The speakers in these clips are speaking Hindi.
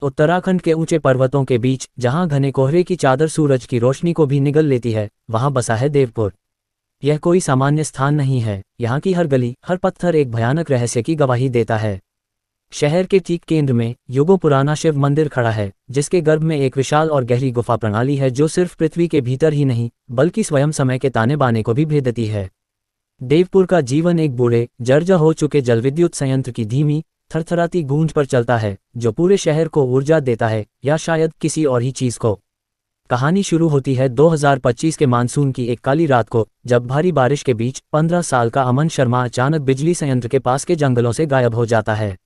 उत्तराखंड के ऊंचे पर्वतों के बीच, जहां घने कोहरे की चादर सूरज की रोशनी को भी निगल लेती है, वहां बसा है देवपुर। यह कोई सामान्य स्थान नहीं है। यहाँ की हर गली, हर पत्थर एक भयानक रहस्य की गवाही देता है। शहर के ठीक केंद्र में युगों पुराना शिव मंदिर खड़ा है, जिसके गर्भ में एक विशाल और गहरी गुफा प्रणाली है जो सिर्फ पृथ्वी के भीतर ही नहीं बल्कि स्वयं समय के ताने बाने को भी भेदती है। देवपुर का जीवन एक बूढ़े, जर्जर हो चुके जलविद्युत संयंत्र की धीमी, थरथराती गूंज पर चलता है, जो पूरे शहर को ऊर्जा देता है, या शायद किसी और ही चीज को। कहानी शुरू होती है 2025 के मानसून की एक काली रात को, जब भारी बारिश के बीच 15 साल का अमन शर्मा अचानक बिजली संयंत्र के पास के जंगलों से गायब हो जाता है।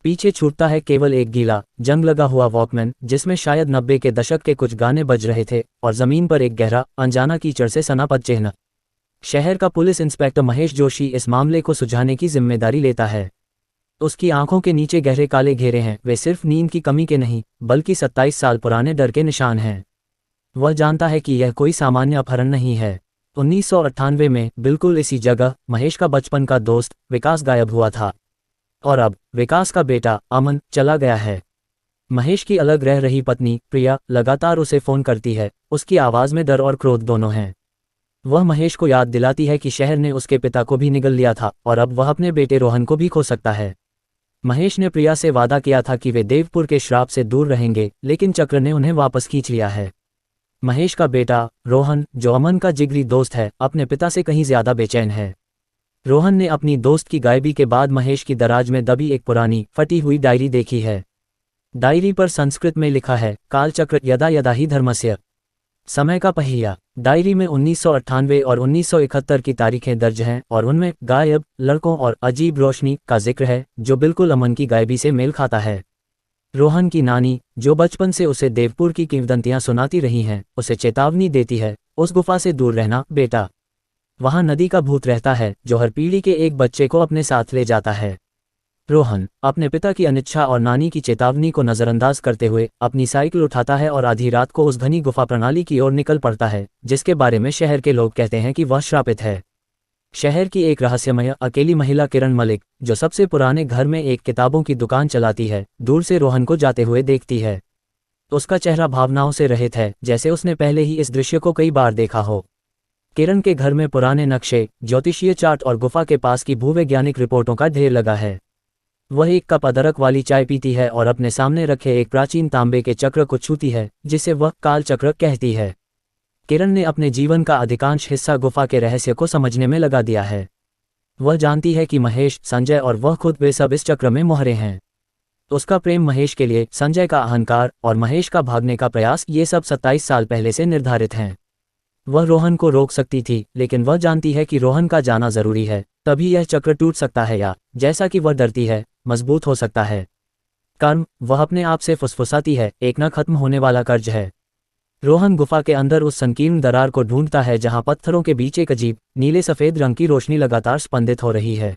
पीछे छूटता है केवल एक गीला, जंग लगा हुआ वॉकमैन, जिसमें शायद 90 के दशक के कुछ गाने बज रहे थे, और जमीन पर एक गहरा, अनजाना कीचड़ से सना पदचिह्न। शहर का पुलिस इंस्पेक्टर महेश जोशी इस मामले को सुलझाने की जिम्मेदारी लेता है। उसकी आंखों के नीचे गहरे काले घेरे हैं, वे सिर्फ नींद की कमी के नहीं बल्कि 27 साल पुराने डर के निशान हैं। वह जानता है कि यह कोई सामान्य अपहरण नहीं है। 1998 में बिल्कुल इसी जगह महेश का बचपन का दोस्त विकास गायब हुआ था, और अब विकास का बेटा अमन चला गया है। महेश की अलग रह रही पत्नी प्रिया लगातार उसे फोन करती है, उसकी आवाज में डर और क्रोध दोनों हैं। वह महेश को याद दिलाती है कि शहर ने उसके पिता को भी निगल लिया था, और अब वह अपने बेटे रोहन को भी खो सकता है। महेश ने प्रिया से वादा किया था कि वे देवपुर के श्राप से दूर रहेंगे, लेकिन चक्र ने उन्हें वापस खींच लिया है। महेश का बेटा रोहन, जो अमन का जिगरी दोस्त है, अपने पिता से कहीं ज्यादा बेचैन है। रोहन ने अपनी दोस्त की गायबी के बाद महेश की दराज में दबी एक पुरानी, फटी हुई डायरी देखी है। डायरी पर संस्कृत में लिखा है, कालचक्र यदा यदा ही धर्मस्य, समय का पहिया। डायरी में 1998 और 1971 की तारीखें दर्ज हैं, और उनमें गायब लड़कों और अजीब रोशनी का जिक्र है, जो बिल्कुल अमन की गायबी से मेल खाता है। रोहन की नानी, जो बचपन से उसे देवपुर की किंवदंतियां सुनाती रही हैं, उसे चेतावनी देती है, उस गुफा से दूर रहना बेटा। वहां नदी का भूत रहता है, जो हर पीढ़ी के एक बच्चे को अपने साथ ले जाता है। रोहन अपने पिता की अनिच्छा और नानी की चेतावनी को नजरअंदाज करते हुए अपनी साइकिल उठाता है और आधी रात को उस घनी गुफा प्रणाली की ओर निकल पड़ता है, जिसके बारे में शहर के लोग कहते हैं कि वह श्रापित है। शहर की एक रहस्यमय अकेली महिला किरण मलिक, जो सबसे पुराने घर में एक किताबों की दुकान चलाती है, दूर से रोहन को जाते हुए देखती है। उसका चेहरा भावनाओं से रहित है, जैसे उसने पहले ही इस दृश्य को कई बार देखा हो। किरण के घर में पुराने नक्शे, ज्योतिषीय चार्ट और गुफा के पास की भूवैज्ञानिक रिपोर्टों का ढेर लगा है। वह एक कप अदरक वाली चाय पीती है और अपने सामने रखे एक प्राचीन तांबे के चक्र को छूती है, जिसे वह काल चक्र कहती है। किरण ने अपने जीवन का अधिकांश हिस्सा गुफा के रहस्य को समझने में लगा दिया है। वह जानती है कि महेश, संजय और वह खुद वे सब इस चक्र में मोहरे हैं। उसका प्रेम महेश के लिए, संजय का अहंकार और महेश का भागने का प्रयास, ये सब 27 साल पहले से निर्धारित हैं। वह रोहन को रोक सकती थी, लेकिन वह जानती है कि रोहन का जाना जरूरी है, तभी यह चक्र टूट सकता है, या जैसा कि वह डरती है, मजबूत हो सकता है। कर्म, वह अपने आप से फुसफुसाती है, एक न खत्म होने वाला कर्ज है। रोहन गुफा के अंदर उस संकीर्ण दरार को ढूंढता है जहां पत्थरों के बीच एक अजीब, नीले सफेद रंग की रोशनी लगातार स्पंदित हो रही है।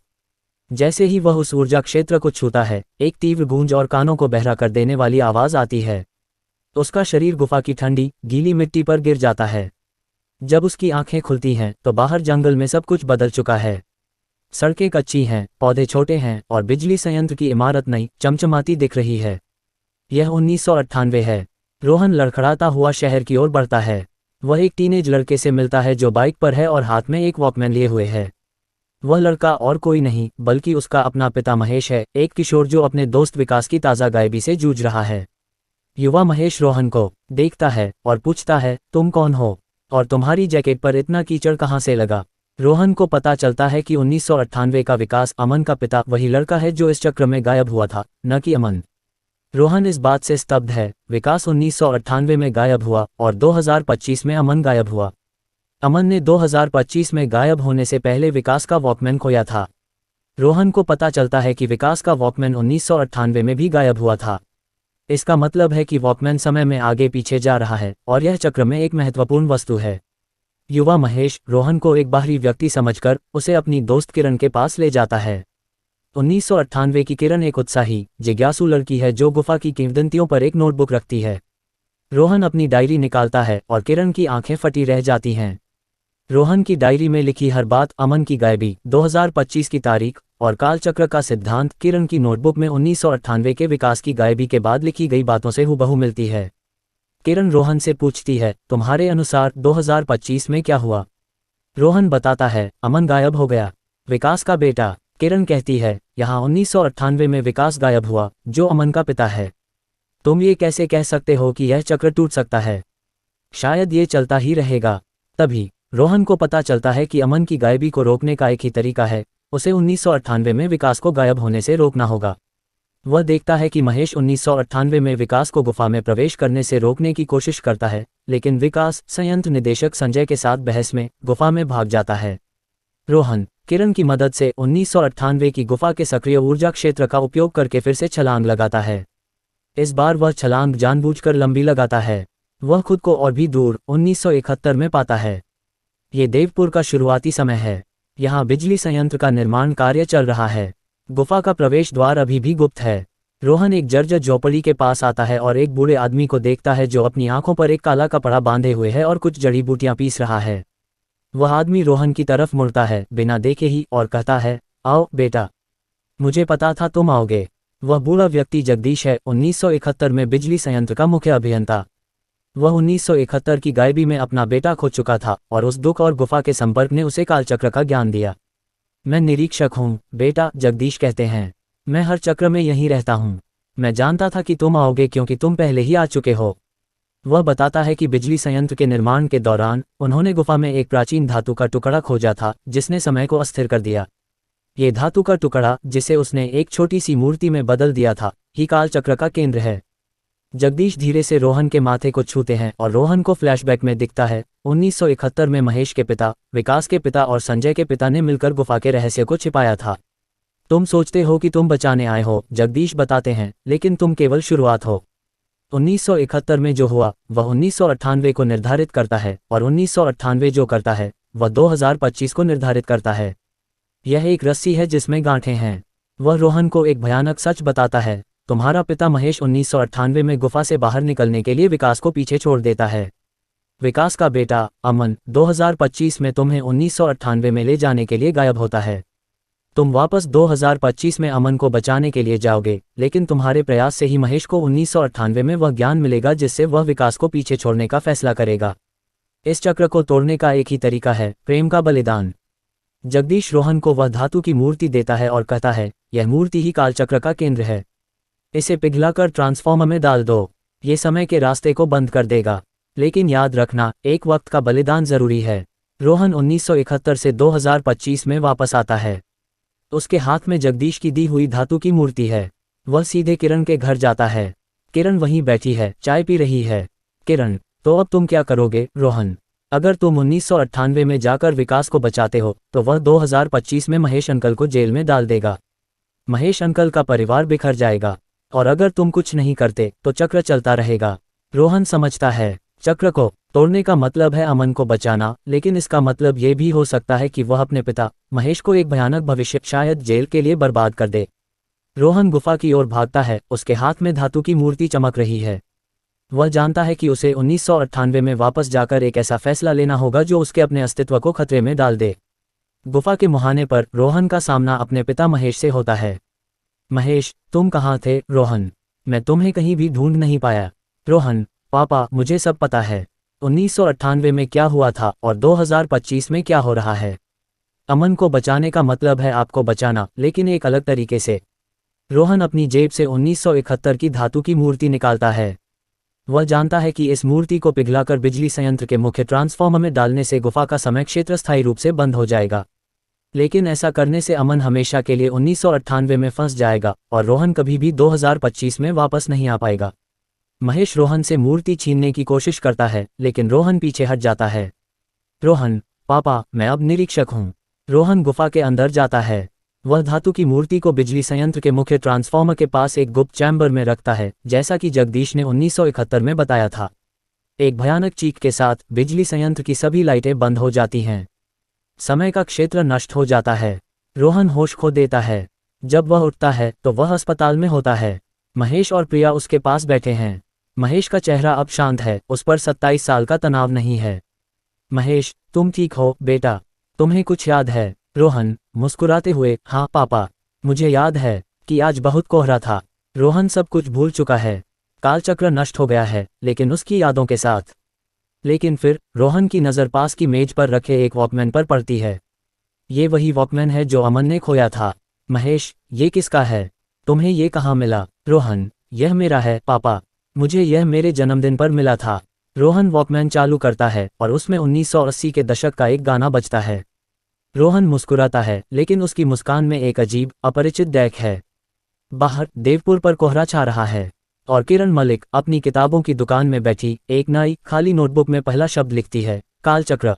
जैसे ही वह उस ऊर्जा क्षेत्र को छूता है, एक तीव्र गूंज और कानों को बहरा कर देने वाली आवाज आती है। उसका शरीर गुफा की ठंडी, गीली मिट्टी पर गिर जाता है। जब उसकी आंखें खुलती हैं, तो बाहर जंगल में सब कुछ बदल चुका है। सड़कें कच्ची हैं, पौधे छोटे हैं, और बिजली संयंत्र की इमारत नई, चमचमाती दिख रही है। यह 1998 है। रोहन लड़खड़ाता हुआ शहर की ओर बढ़ता है। वह एक टीनेज लड़के से मिलता है जो बाइक पर है और हाथ में एक वॉकमैन लिए हुए है। वह लड़का और कोई नहीं बल्कि उसका अपना पिता महेश है, एक किशोर जो अपने दोस्त विकास की ताज़ा गायबी से जूझ रहा है। युवा महेश रोहन को देखता है और पूछता है, तुम कौन हो, और तुम्हारी जैकेट पर इतना कीचड़ कहाँ से लगा। रोहन को पता चलता है कि 1998 का विकास, अमन का पिता, वही लड़का है जो इस चक्र में गायब हुआ था, न कि अमन। रोहन इस बात से स्तब्ध है। विकास 1998 में गायब हुआ और 2025 में अमन गायब हुआ। अमन ने 2025 में गायब होने से पहले विकास का वॉकमैन खोया था। रोहन को पता चलता है कि विकास का वॉकमैन 1998 में भी गायब हुआ था। इसका मतलब है कि वॉकमैन समय में आगे पीछे जा रहा है, और यह चक्र में एक महत्वपूर्ण वस्तु है। युवा महेश रोहन को एक बाहरी व्यक्ति समझकर उसे अपनी दोस्त किरण के पास ले जाता है। 1998 की किरण एक उत्साही, जिज्ञासु लड़की है जो गुफा की किंवदंतियों पर एक नोटबुक रखती है। रोहन अपनी डायरी निकालता है और किरण की आंखें फटी रह जाती हैं। रोहन की डायरी में लिखी हर बात, अमन की गायबी, 2025 की तारीख और कालचक्र का सिद्धांत किरण की नोटबुक में 1998 के विकास की गायबी के बाद लिखी गई बातों से हूबहू मिलती है। किरण रोहन से पूछती है, तुम्हारे अनुसार 2025 में क्या हुआ? रोहन बताता है, अमन गायब हो गया। विकास का बेटा। किरण कहती है, यहाँ 1998 में विकास गायब हुआ, जो अमन का पिता है। तुम ये कैसे कह सकते हो कि यह चक्र टूट सकता है? शायद ये चलता ही रहेगा। तभी रोहन को पता चलता है कि अमन की गायबी को रोकने का एक ही तरीका है, उसे 1998 में विकास को गायब होने से रोकना होगा। वह देखता है कि महेश 1998 में विकास को गुफा में प्रवेश करने से रोकने की कोशिश करता है, लेकिन विकास संयंत्र निदेशक संजय के साथ बहस में गुफा में भाग जाता है। रोहन किरण की मदद से 1998 की गुफा के सक्रिय ऊर्जा क्षेत्र का उपयोग करके फिर से छलांग लगाता है। इस बार वह छलांग जानबूझकर लंबी लगाता है। वह खुद को और भी दूर 1971 में पाता है। ये देवपुर का शुरुआती समय है। यहाँ बिजली संयंत्र का निर्माण कार्य चल रहा है। गुफा का प्रवेश द्वार अभी भी गुप्त है। रोहन एक जर्जर झोपड़ी के पास आता है और एक बूढ़े आदमी को देखता है जो अपनी आंखों पर एक काला कपड़ा बांधे हुए है और कुछ जड़ी बूटियां पीस रहा है। वह आदमी रोहन की तरफ मुड़ता है बिना देखे ही और कहता है, आओ बेटा, मुझे पता था तुम आओगे। वह बूढ़ा व्यक्ति जगदीश है, 1971 में बिजली संयंत्र का मुख्य अभियंता। वह 1971 की गायबी में अपना बेटा खो चुका था और उस दुख और गुफा के संपर्क ने उसे कालचक्र का ज्ञान दिया। मैं निरीक्षक हूँ बेटा, जगदीश कहते हैं। मैं हर चक्र में यहीं रहता हूँ। मैं जानता था कि तुम आओगे क्योंकि तुम पहले ही आ चुके हो। वह बताता है कि बिजली संयंत्र के निर्माण के दौरान उन्होंने गुफा में एक प्राचीन धातु का टुकड़ा खोजा था जिसने समय को अस्थिर कर दिया। ये धातु का टुकड़ा, जिसे उसने एक छोटी सी मूर्ति में बदल दिया था, ही कालचक्र का केंद्र है। जगदीश धीरे से रोहन के माथे को छूते हैं और रोहन को फ्लैशबैक में दिखता है 1971 में महेश के पिता, विकास के पिता और संजय के पिता ने मिलकर गुफा के रहस्य को छिपाया था। तुम सोचते हो कि तुम बचाने आए हो, जगदीश बताते हैं, लेकिन तुम केवल शुरुआत हो। 1971 में जो हुआ वह 1998 को निर्धारित करता है और 1998 जो करता है वह 2025 को निर्धारित करता है। यह एक रस्सी है जिसमें गांठें हैं। वह रोहन को एक भयानक सच बताता है, तुम्हारा पिता महेश 1998 में गुफा से बाहर निकलने के लिए विकास को पीछे छोड़ देता है। विकास का बेटा अमन 2025 में तुम्हें 1998 में ले जाने के लिए गायब होता है। तुम वापस 2025 में अमन को बचाने के लिए जाओगे, लेकिन तुम्हारे प्रयास से ही महेश को 1998 में वह ज्ञान मिलेगा जिससे वह विकास को पीछे छोड़ने का फैसला करेगा। इस चक्र को तोड़ने का एक ही तरीका है, प्रेम का बलिदान। जगदीश रोहन को वह धातु की मूर्ति देता है और कहता है, यह मूर्ति ही कालचक्र का केंद्र है। इसे पिघलाकर ट्रांसफॉर्मर में डाल दो। ये समय के रास्ते को बंद कर देगा। लेकिन याद रखना, एक वक्त का बलिदान जरूरी है। रोहन 1971 से 2025 में वापस आता है। उसके हाथ में जगदीश की दी हुई धातु की मूर्ति है। वह सीधे किरण के घर जाता है। किरण वहीं बैठी है, चाय पी रही है। किरण, तो अब तुम क्या करोगे? रोहन, अगर तुम 1998 में जाकर विकास को बचाते हो तो वह 2025 में महेश अंकल को जेल में डाल देगा। महेश अंकल का परिवार बिखर जाएगा। और अगर तुम कुछ नहीं करते तो चक्र चलता रहेगा। रोहन समझता है, चक्र को तोड़ने का मतलब है अमन को बचाना, लेकिन इसका मतलब ये भी हो सकता है कि वह अपने पिता महेश को एक भयानक भविष्य, शायद जेल के लिए बर्बाद कर दे। रोहन गुफा की ओर भागता है। उसके हाथ में धातु की मूर्ति चमक रही है। वह जानता है कि उसे 1998 में वापस जाकर एक ऐसा फैसला लेना होगा जो उसके अपने अस्तित्व को खतरे में डाल दे। गुफा के मुहाने पर रोहन का सामना अपने पिता महेश से होता है। महेश, तुम कहाँ थे? रोहन, मैं तुम्हें कहीं भी ढूंढ नहीं पाया। रोहन, पापा, मुझे सब पता है। 1998 में क्या हुआ था और 2025 में क्या हो रहा है। अमन को बचाने का मतलब है आपको बचाना, लेकिन एक अलग तरीके से। रोहन अपनी जेब से 1971 की धातु की मूर्ति निकालता है। वह जानता है कि इस मूर्ति को पिघलाकर बिजली संयंत्र के मुख्य ट्रांसफॉर्मर में डालने से गुफा का समय क्षेत्र स्थायी रूप से बंद हो जाएगा। लेकिन ऐसा करने से अमन हमेशा के लिए 1998 में फंस जाएगा और रोहन कभी भी 2025 में वापस नहीं आ पाएगा। महेश रोहन से मूर्ति छीनने की कोशिश करता है, लेकिन रोहन पीछे हट जाता है। रोहन, पापा, मैं अब निरीक्षक हूँ। रोहन गुफा के अंदर जाता है। वह धातु की मूर्ति को बिजली संयंत्र के मुख्य ट्रांसफॉर्मर के पास एक गुप्त चैम्बर में रखता है, जैसा कि जगदीश ने 1971 में बताया था। एक भयानक चीख के साथ बिजली संयंत्र की सभी लाइटें बंद हो जाती हैं। समय का क्षेत्र नष्ट हो जाता है। रोहन होश खो देता है। जब वह उठता है तो वह अस्पताल में होता है। महेश और प्रिया उसके पास बैठे हैं। महेश का चेहरा अब शांत है, उस पर 27 साल का तनाव नहीं है। महेश, तुम ठीक हो बेटा? तुम्हें कुछ याद है? रोहन मुस्कुराते हुए, हाँ पापा, मुझे याद है कि आज बहुत कोहरा था। रोहन सब कुछ भूल चुका है। कालचक्र नष्ट हो गया है, लेकिन उसकी यादों के साथ। लेकिन फिर रोहन की नज़र पास की मेज पर रखे एक वॉकमैन पर पड़ती है। ये वही वॉकमैन है जो अमन ने खोया था। महेश, ये किसका है? तुम्हें ये कहाँ मिला? रोहन, यह मेरा है पापा, मुझे यह मेरे जन्मदिन पर मिला था। रोहन वॉकमैन चालू करता है और उसमें 1980 के दशक का एक गाना बजता है। रोहन मुस्कुराता है, लेकिन उसकी मुस्कान में एक अजीब, अपरिचित दहक है। बाहर देवपुर पर कोहरा छा रहा है और किरण मलिक अपनी किताबों की दुकान में बैठी एक नई खाली नोटबुक में पहला शब्द लिखती है, कालचक्र।